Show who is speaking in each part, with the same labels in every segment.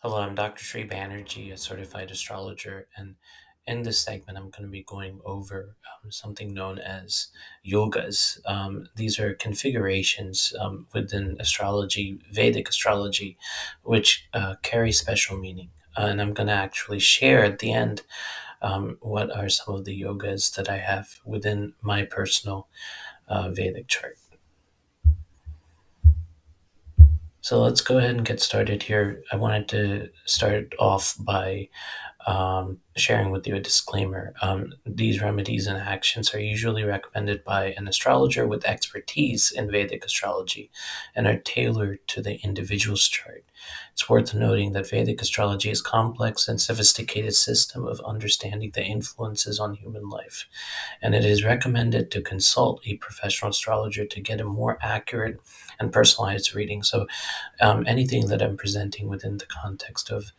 Speaker 1: Hello, I'm Dr. Sri Banerjee, a certified astrologer, and in this segment, I'm going to be going over something known as yogas. These are configurations within astrology, Vedic astrology, which carry special meaning. And I'm going to actually share at the end what are some of the yogas that I have within my personal Vedic chart. So let's go ahead and get started here. I wanted to start off by sharing with you a disclaimer. These remedies and actions are usually recommended by an astrologer with expertise in Vedic astrology and are tailored to the individual's chart. It's worth noting that Vedic astrology is a complex and sophisticated system of understanding the influences on human life, and it is recommended to consult a professional astrologer to get a more accurate and personalized reading. So, anything that I'm presenting within the context of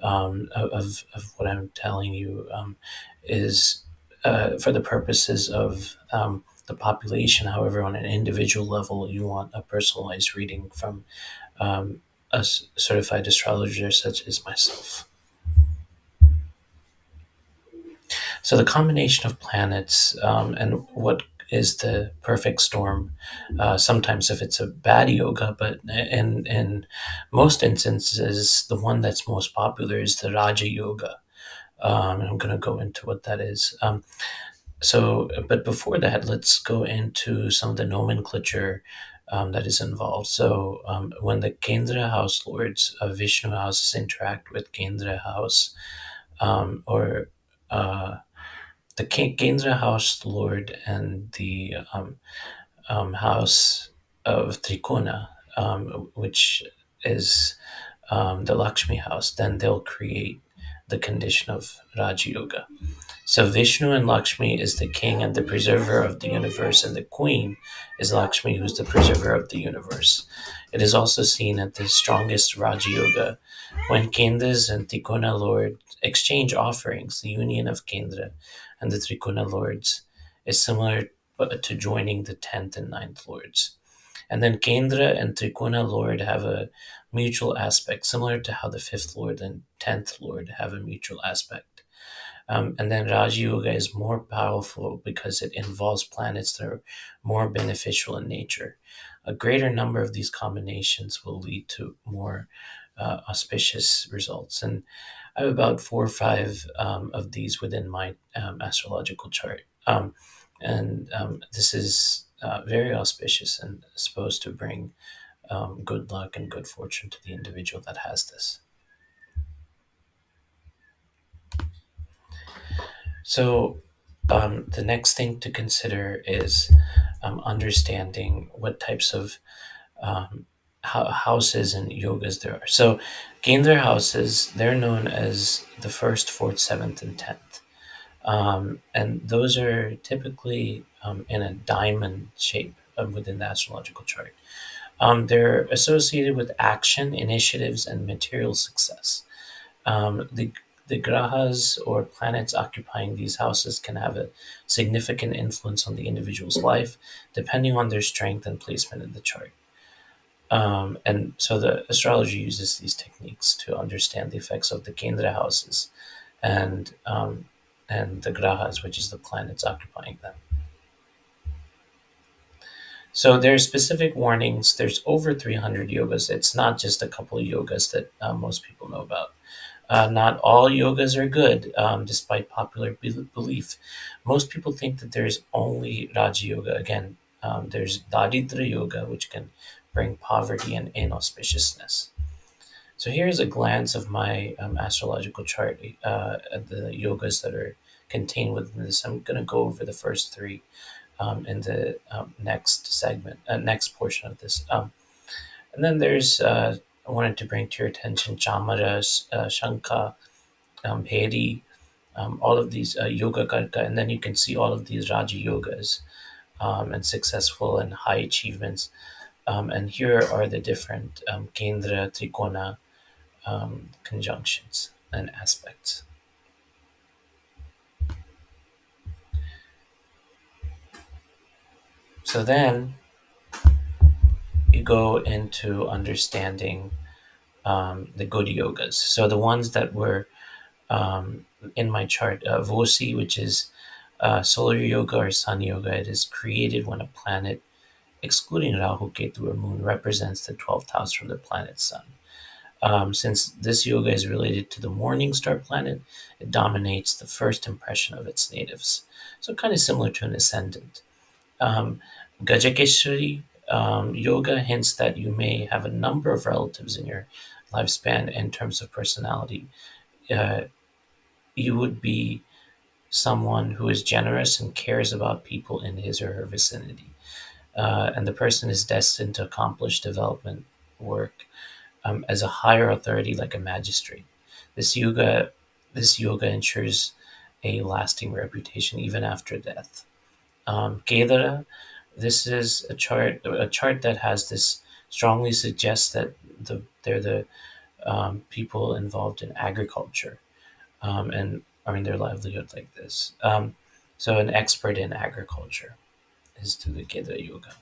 Speaker 1: what I'm telling you is for the purposes of the population. However, on an individual level, you want a personalized reading from a certified astrologer such as myself. So the combination of planets and what is the perfect storm. Sometimes, if it's a bad yoga, but in most instances, the one that's most popular is the Raja Yoga. And I'm going to go into what that is. But before that, let's go into some of the nomenclature that is involved. So, when the Kendra house lords of Vishnu houses interact with Kendra house, or the Kendra house lord and the house of Trikona, which is the Lakshmi house, then they'll create the condition of Raja Yoga. So Vishnu and Lakshmi is the king and the preserver of the universe, and the queen is Lakshmi, who's the preserver of the universe. It is also seen at the strongest Raja Yoga when Kendras and Trikona Lord exchange offerings. The union of Kendra and the Trikona Lords is similar to joining the 10th and ninth Lords. And then Kendra and Trikona Lord have a mutual aspect, similar to how the fifth Lord and 10th Lord have a mutual aspect. And then Raj Yoga is more powerful because it involves planets that are more beneficial in nature. A greater number of these combinations will lead to more auspicious results. And I have about 4 or 5 of these within my astrological chart. And this is very auspicious and supposed to bring good luck and good fortune to the individual that has this. So, the next thing to consider is understanding what types of houses and yogas there are. So, Kendra houses, they're known as the first, fourth, seventh, and 10th. And those are typically in a diamond shape within the astrological chart. They're associated with action, initiatives, and material success. The grahas or planets occupying these houses can have a significant influence on the individual's life, depending on their strength and placement in the chart. And so the astrology uses these techniques to understand the effects of the Kendra houses and and the grahas, which is the planets occupying them. So there's specific warnings. There's over 300 yogas. It's not just a couple of yogas that most people know about. Not all yogas are good, despite popular belief. Most people think that there's only Raja Yoga. Again, there's Daridra Yoga, which can bring poverty and inauspiciousness. So here's a glance of my astrological chart, at the yogas that are contained within this. I'm going to go over the first three in the next segment, next portion of this. And then there's, I wanted to bring to your attention Chamara, Shankha, Bhedi, all of these Yoga Karka, and then you can see all of these Raja Yogas and successful and high achievements. And here are the different Kendra, Trikona conjunctions and aspects. So then you go into understanding the good yogas. So the ones that were in my chart, Vosi, which is solar yoga or sun yoga, it is created when a planet, excluding Rahu, Ketu, or Moon, represents the 12th house from the planet Sun. Since this yoga is related to the morning star planet, it dominates the first impression of its natives. So, kind of similar to an ascendant. Um, Gajakeshwari yoga hints that you may have a number of relatives in your lifespan in terms of personality. Uh, you would be someone who is generous and cares about people in his or her vicinity. And the person is destined to accomplish development work as a higher authority, like a magistrate. This yoga, this yoga ensures a lasting reputation even after death. Kedara, this is a chart that has this strongly suggests that they're the people involved in agriculture and earn their livelihood like this. So an expert in agriculture is to the Kedara yoga.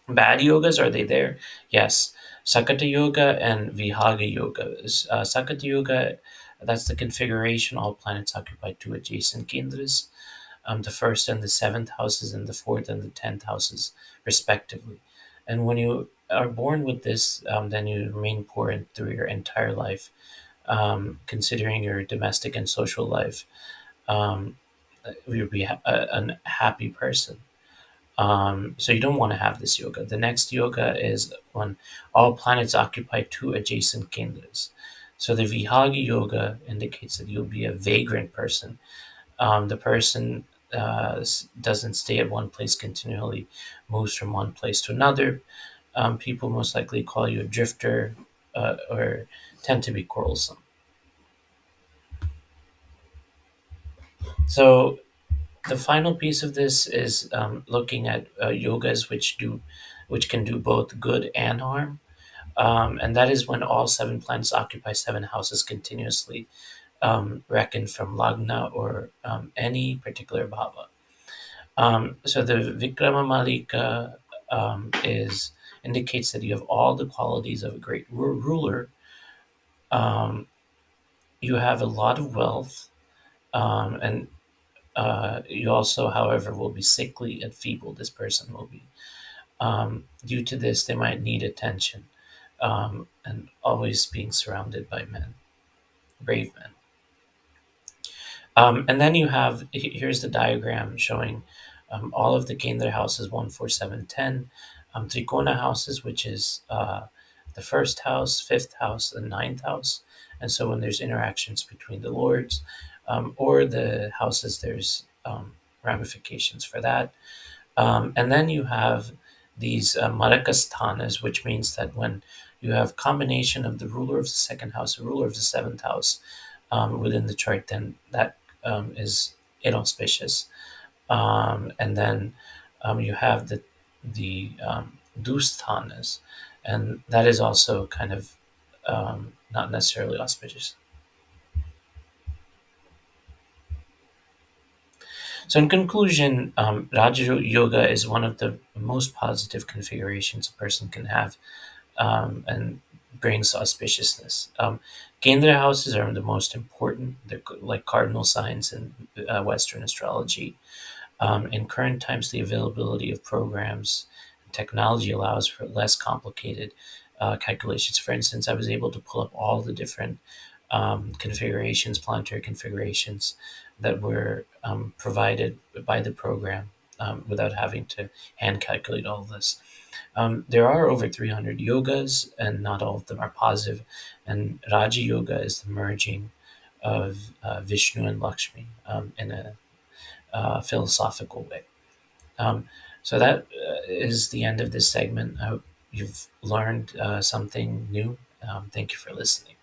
Speaker 1: Bad yogas, are they there? Yes. Sakata yoga and Vihaga yoga. Sakata yoga, that's the configuration. All planets occupy two adjacent kendras, the first and the seventh houses, and the fourth and the 10th houses, respectively. And when you are born with this, then you remain poor through your entire life, considering your domestic and social life. Um, you'll be a happy person. So you don't want to have this yoga. The next yoga is when all planets occupy two adjacent kendras. So the Vihagi yoga indicates that you'll be a vagrant person. The person doesn't stay at one place continually, moves from one place to another. People most likely call you a drifter or tend to be quarrelsome. So the final piece of this is looking at yogas which can do both good and harm. And that is when all seven planets occupy seven houses continuously, reckoned from Lagna or any particular bhava. So the Vikrama Malika is indicates that you have all the qualities of a great ruler. Um, you have a lot of wealth, and you also, however, will be sickly and feeble. This person will be. Due to this, they might need attention and always being surrounded by men, brave men. And then you have here's the diagram showing all of the Kendra houses 1, 4, 7, 10, Trikona houses, which is the first house, fifth house, and ninth house. And so when there's interactions between the lords or the houses, there's ramifications for that. And then you have these Marakasthanas, which means that when you have combination of the ruler of the second house, the ruler of the seventh house within the chart, then that is inauspicious. And then you have the Dusthanas, and that is also kind of not necessarily auspicious. So, in conclusion, Raja Yoga is one of the most positive configurations a person can have and brings auspiciousness. Kendra houses are the most important. They're like cardinal signs in Western astrology. In current times, the availability of programs and technology allows for less complicated calculations. For instance, I was able to pull up all the different configurations, planetary configurations that were provided by the program without having to hand calculate all of this. There are over 300 yogas, and not all of them are positive. And Raja Yoga is the merging of Vishnu and Lakshmi in a philosophical way. So that is the end of this segment. I hope you've learned something new. Thank you for listening.